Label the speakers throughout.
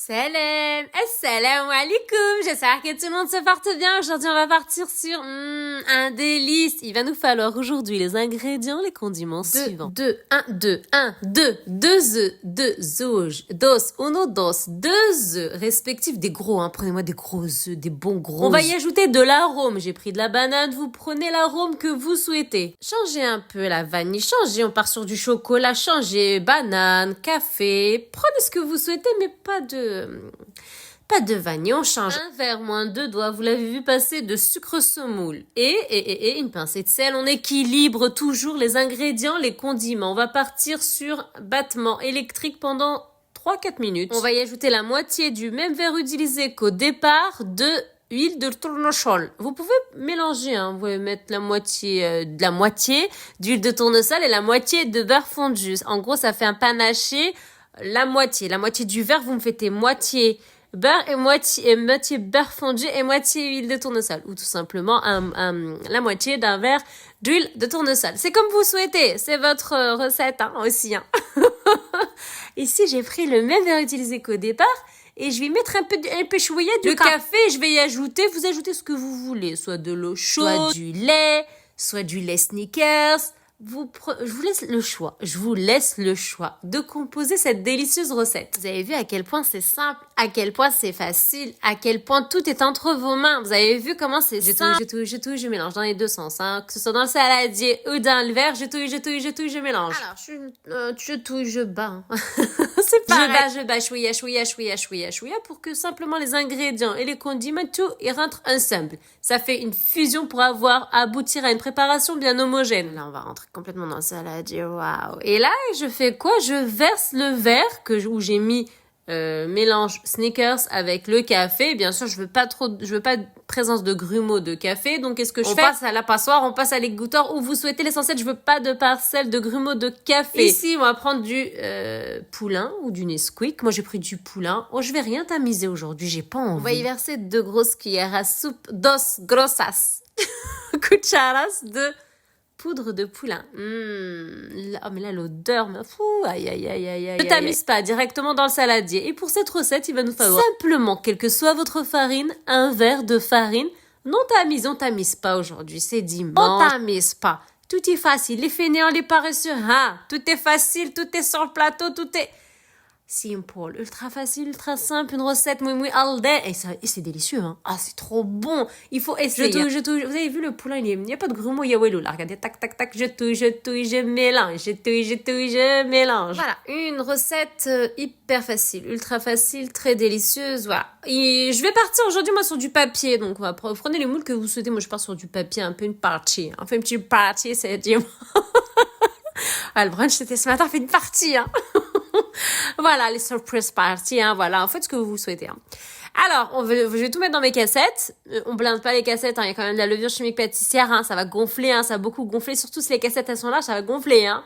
Speaker 1: Salam, assalamu alaikum, j'espère que tout le monde se porte bien. Aujourd'hui, on va partir sur un délice. Il va nous falloir aujourd'hui les ingrédients, les condiments suivants. 2 œufs, 2 zauge, dos, uno, dos, 2 œufs respectifs, des gros, hein. Prenez-moi des gros œufs, des bons gros. On va y ajouter de l'arôme. J'ai pris de la banane, vous prenez l'arôme que vous souhaitez. Changez un peu la vanille, changez, on part sur du chocolat, changez, banane, café, prenez ce que vous souhaitez, mais pas de vanille, on change. Un verre moins 2 doigts, vous l'avez vu passer, de sucre semoule. Et une pincée de sel. On équilibre toujours les ingrédients, les condiments. On va partir sur battement électrique pendant 3-4 minutes. On va y ajouter la moitié du même verre utilisé qu'au départ de huile de tournesol. Vous pouvez mélanger, hein. Vous pouvez mettre la moitié d'huile de tournesol et la moitié de beurre fondu. En gros, ça fait un panaché. La moitié du verre, vous me faites moitié beurre et moitié beurre fondu et moitié huile de tournesol. Ou tout simplement la moitié d'un verre d'huile de tournesol. C'est comme vous souhaitez. C'est votre recette, hein, aussi, hein. Ici, j'ai pris le même verre utilisé qu'au départ. Et je vais mettre un peu chouïa du café. Je vais y ajouter, vous ajoutez ce que vous voulez. Soit de l'eau chaude, soit du lait Snickers. Je vous laisse le choix de composer cette délicieuse recette. Vous avez vu à quel point c'est simple, à quel point c'est facile, à quel point tout est entre vos mains. Vous avez vu comment c'est simple. Je mélange dans les deux sens, hein. Que ce soit dans le saladier ou dans le verre, je mélange. Alors, je touille, je bats. Hein. C'est pareil. Je bats, chouïa, pour que simplement les ingrédients et les condiments, tout, ils rentrent ensemble. Ça fait une fusion pour aboutir à une préparation bien homogène. Là, on va rentrer complètement dans le saladier, waouh. Et là, je fais quoi? Je verse le verre où j'ai mis mélange Snickers avec le café. Bien sûr, je veux pas de présence de grumeaux de café. Donc, qu'est-ce que je fais? On passe à la passoire, on passe à l'égouteur où vous souhaitez l'essentiel. Je veux pas de parcelles de grumeaux de café. Ici, on va prendre du poulain ou du Nesquik. Moi, j'ai pris du poulain. Oh, je vais rien tamiser aujourd'hui, j'ai pas envie. On va y verser 2 grosses cuillères à soupe, 2 grosas cucharas de poudre de poulain. Oh, mais là, l'odeur, aïe. Ne tamise pas directement dans le saladier. Et pour cette recette, il va nous falloir simplement, quelle que soit votre farine, un verre de farine. Non tamise, on tamise pas aujourd'hui, c'est dimanche. On tamise pas. Tout est facile. Les fainéants, les paresseux, hein. Tout est facile, tout est sur le plateau, tout est simple, ultra facile, ultra simple, une recette moui al dente. Et c'est délicieux, hein. Ah, c'est trop bon. Il faut essayer. Je touille. Vous avez vu le poulain, il n'y a pas de grumeaux, il y a wello, là. Regardez, tac, je touille, je mélange. Je mélange. Voilà, une recette hyper facile, ultra facile, très délicieuse, voilà. Et je vais partir aujourd'hui, moi, sur du papier. Donc, vous prenez les moules que vous souhaitez. Moi, je pars sur du papier, un peu une partie. On fait une petite partie, c'est dimanche. Ah, le brunch, c'était ce matin, on fait une partie, hein. Voilà, les surprise parties, hein, voilà, faites ce que vous souhaitez, hein. Alors, je vais tout mettre dans mes cassettes. On blinde pas les cassettes, hein, il y a quand même de la levure chimique pâtissière, hein, ça va gonfler, hein, ça va beaucoup gonfler, surtout si les cassettes elles sont là, ça va gonfler, hein.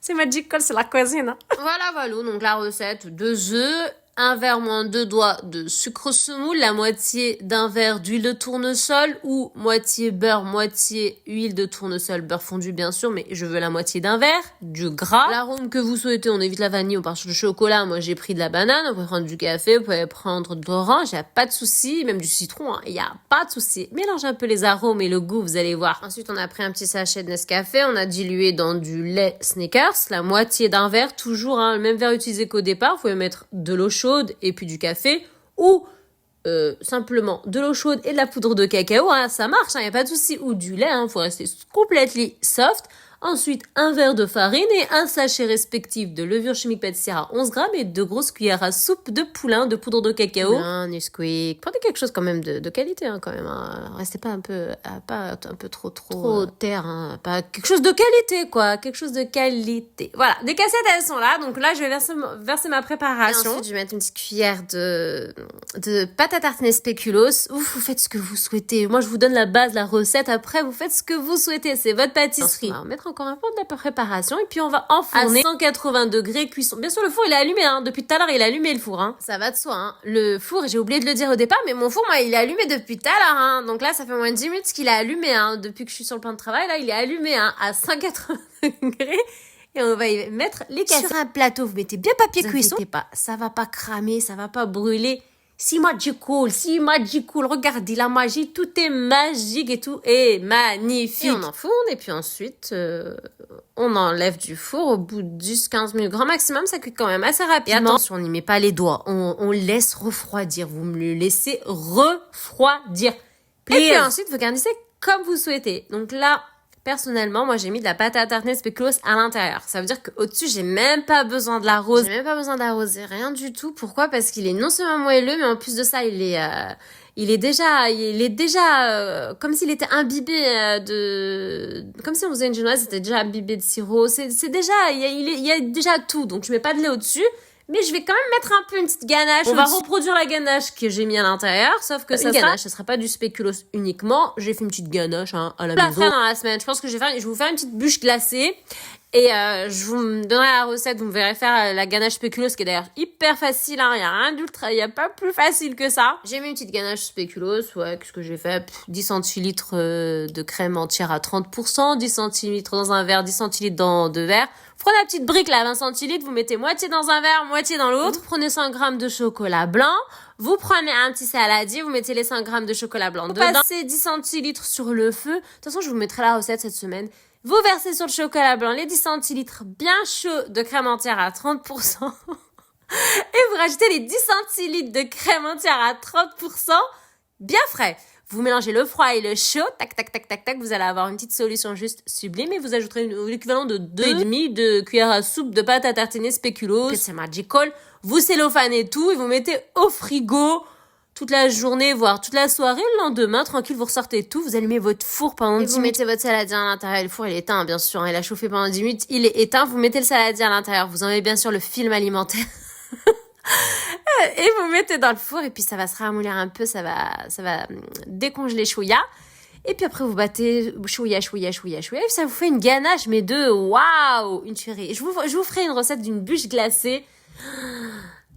Speaker 1: C'est Magic Call, c'est la cuisine, hein. Voilà, donc la recette, 2 œufs, un verre moins 2 doigts de sucre semoule, la moitié d'un verre d'huile de tournesol ou moitié beurre, moitié huile de tournesol, beurre fondu bien sûr, mais je veux la moitié d'un verre, du gras. L'arôme que vous souhaitez, on évite la vanille, on part sur le chocolat, moi j'ai pris de la banane, vous pouvez prendre du café, vous pouvez prendre de l'orange, il n'y a pas de souci, même du citron, il n'y a pas de souci. Mélangez un peu les arômes et le goût, vous allez voir. Ensuite, on a pris un petit sachet de Nescafé, on a dilué dans du lait Snickers, la moitié d'un verre, toujours, hein, le même verre utilisé qu'au départ, vous pouvez mettre de l'eau chaude et puis du café ou simplement de l'eau chaude et de la poudre de cacao, hein, ça marche, il n'y a pas de souci, ou du lait, faut rester complètement soft. Ensuite, un verre de farine et un sachet respectif de levure chimique pâtissière à 11 grammes et 2 grosses cuillères à soupe de poulain de poudre de cacao. Un Nesquik. Prenez quelque chose quand même de qualité, hein, quand même. Hein. Restez pas un peu trop terre, hein. Pas quelque chose de qualité, quoi. Quelque chose de qualité. Voilà. Des cassettes, elles sont là. Donc là, je vais verser ma préparation. Et ensuite, je vais mettre une petite cuillère de pâte à tartiner spéculoos. Vous faites ce que vous souhaitez. Moi, je vous donne la base, la recette. Après, vous faites ce que vous souhaitez. C'est votre pâtisserie. On va mettre encore un peu de la préparation et puis on va enfourner à 180 degrés cuisson. Bien sûr, le four il est allumé, hein. Depuis tout à l'heure il est allumé le four, hein. Ça va de soi, hein. Le four, j'ai oublié de le dire au départ, mais mon four, moi, il est allumé depuis tout à l'heure, hein. Donc là, ça fait moins de 10 minutes qu'il est allumé, hein. Depuis que je suis sur le plan de travail, là, il est allumé, hein, à 180 degrés. Et on va y mettre les casseroles. Sur un plateau, vous mettez bien papier cuisson. Pas, ça va pas cramer, ça va pas brûler. Si magical. Regardez la magie, tout est magique et tout est magnifique. Et on enfourne et puis ensuite, on enlève du four au bout de 10-15 minutes. Grand maximum, ça cuit quand même assez rapidement. Et attention, on n'y met pas les doigts. On laisse refroidir. Vous me le laissez refroidir. Please. Et puis ensuite, vous garnissez comme vous souhaitez. Donc là, personnellement, moi, j'ai mis de la pâte à tartiner spéculoos à l'intérieur. Ça veut dire qu'au-dessus, j'ai même pas besoin de l'arroser. J'ai même pas besoin d'arroser, rien du tout. Pourquoi? Parce qu'il est non seulement moelleux, mais en plus de ça, il est déjà comme s'il était imbibé comme si on faisait une génoise, c'était déjà imbibé de sirop. C'est déjà, il y a déjà tout. Donc, je mets pas de lait au-dessus. Mais je vais quand même mettre un peu une petite ganache. On va reproduire la ganache que j'ai mis à l'intérieur, sauf que ça sera pas du spéculoos uniquement. J'ai fait une petite ganache à la maison. Faire dans la semaine. Je pense que je vais vous faire une petite bûche glacée. Et je vous donnerai la recette, vous me verrez faire la ganache spéculoos, qui est d'ailleurs hyper facile, hein. Il y a rien d'ultra, il y a pas plus facile que ça. J'ai mis une petite ganache spéculoos, ouais, qu'est-ce que j'ai fait? 10 centilitres de crème entière à 30%, 10 centilitres dans un verre, 10 centilitres dans 2 verres. Vous prenez la petite brique là, 20 centilitres, vous mettez moitié dans un verre, moitié dans l'autre. Vous prenez 100 grammes de chocolat blanc. Vous prenez un petit saladier, vous mettez les 100 grammes de chocolat blanc dedans. Vous passez 10 centilitres sur le feu. De toute façon, je vous mettrai la recette cette semaine. Vous versez sur le chocolat blanc les 10 centilitres bien chauds de crème entière à 30%. Et vous rajoutez les 10 centilitres de crème entière à 30% bien frais. Vous mélangez le froid et le chaud, tac, tac, tac, tac, tac, vous allez avoir une petite solution juste sublime et vous ajouterez l'équivalent de 2,5 de cuillère à soupe de pâte à tartiner spéculoos. C'est magical. Vous cellophanez tout et vous mettez au frigo toute la journée, voire toute la soirée. Le lendemain, tranquille, vous ressortez tout, vous allumez votre four pendant 10 minutes. Vous mettez votre saladier à l'intérieur. Le four, il est éteint, bien sûr. Il a chauffé pendant 10 minutes, il est éteint. Vous mettez le saladier à l'intérieur. Vous enlevez bien sûr le film alimentaire. Et vous mettez dans le four et puis ça va se ramollir un peu, ça va décongeler chouïa. Et puis après vous battez chouïa, et ça vous fait une ganache, mais waouh, une tuerie. Je vous ferai une recette d'une bûche glacée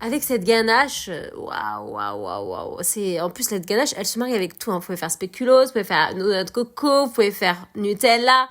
Speaker 1: avec cette ganache. Waouh. C'est en plus cette ganache, elle se marie avec tout, hein. Vous pouvez faire spéculoos, vous pouvez faire noix de coco, vous pouvez faire Nutella.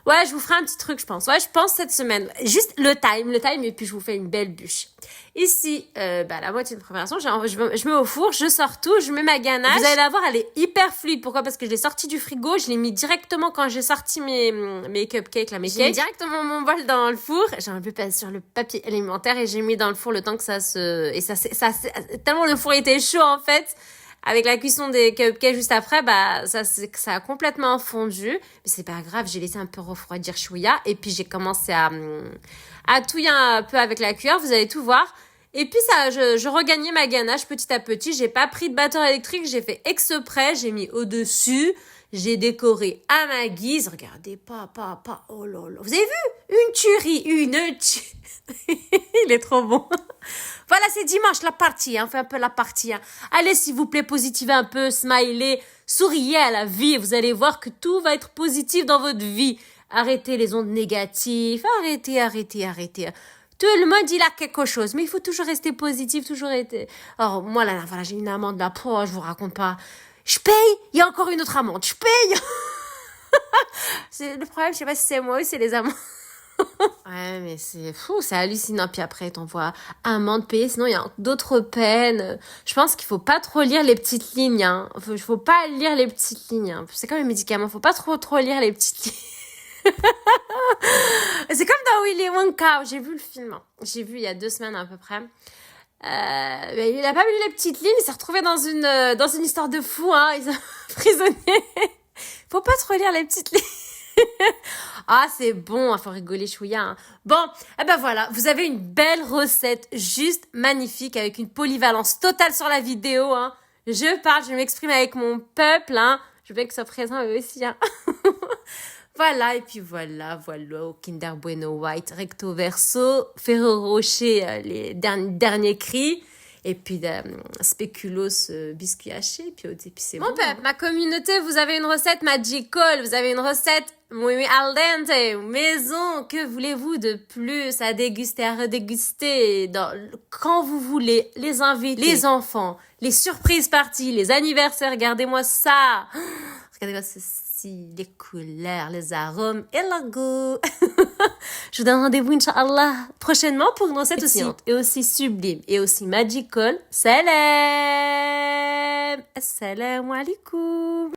Speaker 1: Ouais, je vous ferai un petit truc, je pense. Ouais, je pense cette semaine. Juste le time, et puis je vous fais une belle bûche. Ici, la moitié de préparation, je mets au four, je sors tout, je mets ma ganache. Vous allez la voir, elle est hyper fluide. Pourquoi? Parce que je l'ai sortie du frigo, je l'ai mis directement quand j'ai sorti mes cupcakes, là, j'ai mis directement mon bol dans le four. J'ai enlevé sur le papier alimentaire et j'ai mis dans le four le temps que tellement le four était chaud, en fait. Avec la cuisson des cupcakes juste après, ça a complètement fondu. Mais c'est pas grave, j'ai laissé un peu refroidir chouïa. Et puis, j'ai commencé à touiller un peu avec la cuillère. Vous allez tout voir. Et puis, je regagnais ma ganache petit à petit. J'ai pas pris de batteur électrique. J'ai fait exprès. J'ai mis au-dessus. J'ai décoré à ma guise. Regardez, pas. Oh là là. Vous avez vu? Une tuerie. Il est trop bon. Voilà, c'est dimanche, la partie, hein. On fait un peu la partie, hein. Allez, s'il vous plaît, positivez un peu, smilez, souriez à la vie et vous allez voir que tout va être positif dans votre vie. Arrêtez les ondes négatives, arrêtez. Tout le monde, il a quelque chose, mais il faut toujours rester positif, toujours être... Alors, moi, là, voilà, j'ai une amende là, je vous raconte pas. Je paye, il y a encore une autre amende, je paye. Le problème, je sais pas si c'est moi ou c'est les amendes. Ouais, mais c'est fou, c'est hallucinant. Puis après, t'envoies amende payée, sinon il y a d'autres peines. Je pense qu'il faut pas trop lire les petites lignes, hein. Faut pas lire les petites lignes, hein. C'est comme les médicaments, faut pas trop lire les petites lignes. C'est comme dans Willy Wonka, j'ai vu le film. J'ai vu il y a 2 semaines à peu près. Il a pas lu les petites lignes, il s'est retrouvé dans une histoire de fou, hein. Ils sont prisonniers. Faut pas trop lire les petites lignes. Ah, c'est bon, il faut rigoler chouïa, hein. Bon, voilà, vous avez une belle recette, juste magnifique, avec une polyvalence totale sur la vidéo, hein. Je m'exprime avec mon peuple, hein. Je veux que ça soit présent eux aussi, hein. Voilà, et puis voilà, au Kinder Bueno White, recto verso, Ferrero Rocher, les derniers cris. Et puis, spéculoos, biscuit haché, puis c'est bon. Mon peuple, ma communauté, vous avez une recette magical, vous avez une recette muy al dente, maison, que voulez-vous de plus à déguster, à redéguster, quand vous voulez, les invités, les enfants, les surprises parties, les anniversaires, regardez-moi ça. Regardez-moi aussi les couleurs, les arômes et le goût. Je vous donne rendez-vous, Inch'Allah, prochainement pour une recette aussi et aussi sublime et aussi magical. Salam! Assalamu alaikum!